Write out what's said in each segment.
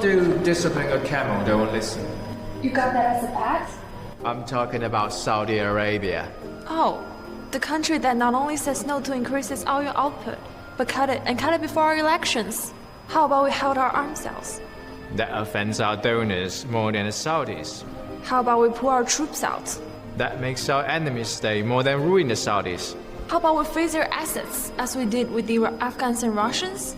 do discipline a camel that will listen? You got that as a pet? I'm talking about Saudi Arabia. Oh, the country that not only says no to increase its oil output, but cut it before our elections. How about we held our arms sales? That offends our donors more than the Saudis. How about we pull our troops out? That makes our enemies stay more than ruin the Saudis. How about we freeze their assets, as we did with the Afghans and Russians?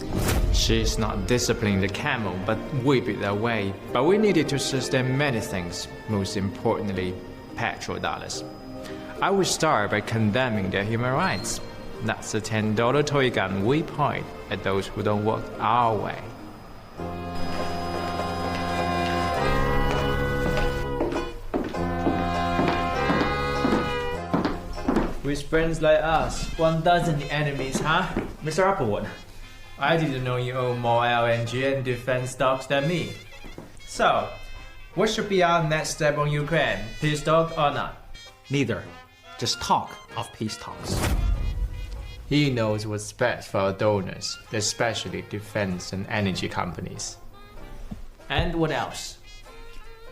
She's not disciplining the camel, but whip it away. But we needed to sustain many things, most importantly, petrodollars. I would start by condemning their human rights. That's a $10 toy gun we point at those who don't work our way. With friends like us, one dozen enemies, huh? Mr. Applewood, I didn't know you own more LNG and defense stocks than me. So, what should be our next step on Ukraine? Peace talk or not? neither. Just talk of peace talks. He knows what's best for our donors, especially defense and energy companies. And what else?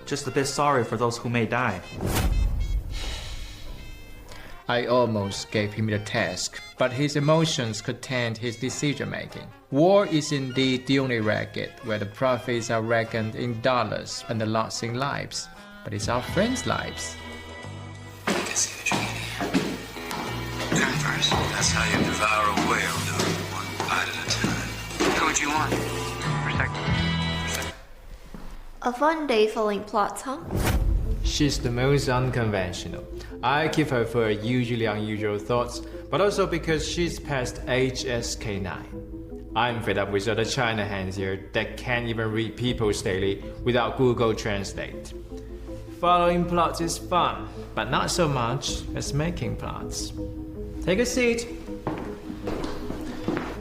Just a bit sorry for those who may die. I almost gave him the task, but his emotions could taint his decision-making. War is indeed the only racket where the profits are reckoned in dollars and the loss in lives. But it's our friends' lives. I can see that you're getting here. Converse, that's how you devour a whale, do it one bite at a time. Know what you want? Protect. A fun day following plots, huh? She's the most unconventional. I give her for her usually unusual thoughts, but also because she's past HSK9. I'm fed up with other China hands here that can't even read People's Daily without Google Translate. Following plots is fun, but not so much as making plots. Take a seat.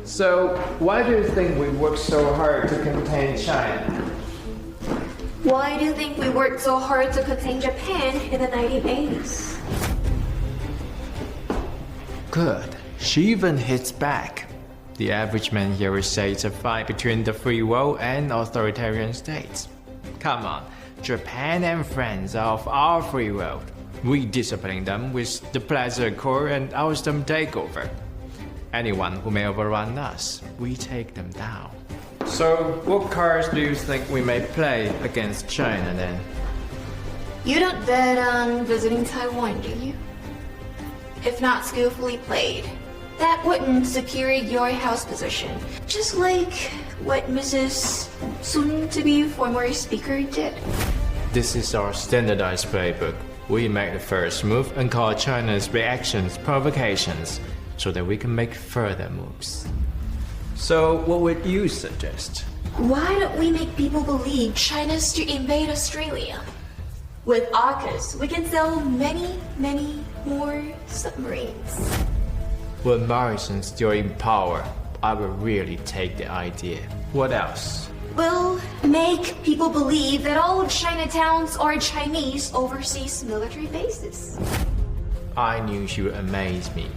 So, why do you think we work so hard to contain China? Why do you think we worked so hard to contain Japan in the 1980s? Good. She even hits back. The average man here would say it's a fight between the free world and authoritarian states. Come on, Japan and France are of our free world. We discipline them with the Plaza Accord and Alstom takeover. Anyone who may overrun us, we take them down. So, what cards do you think we may play against China then? You don't bet on visiting Taiwan, do you? If not skillfully played, that wouldn't secure your house position. Just like what Mrs. soon-to-be former speaker did. This is our standardized playbook. We make the first move and call China's reactions provocations so that we can make further moves. So, what would you suggest? Why don't we make people believe China's to invade Australia? With AUKUS, we can sell many, many more submarines. When Morrison's still in power, I will really take the idea. What else? We'll make people believe that all Chinatowns are Chinese overseas military bases. I knew she would amaze me.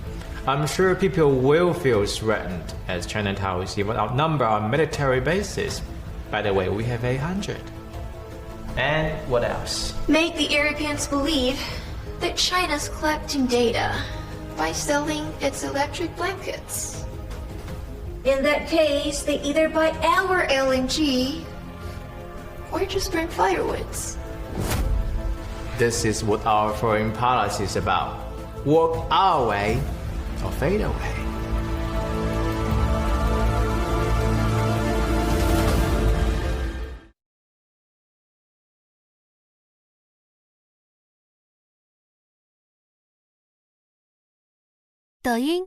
I'm sure people will feel threatened as Chinatowns even outnumber our military bases. By the way, we have 800. And what else? Make the Europeans believe that China's collecting data by selling its electric blankets. In that case, they either buy our LNG or just burn firewoods. This is what our foreign policy is about. Work our way or fade away.抖音、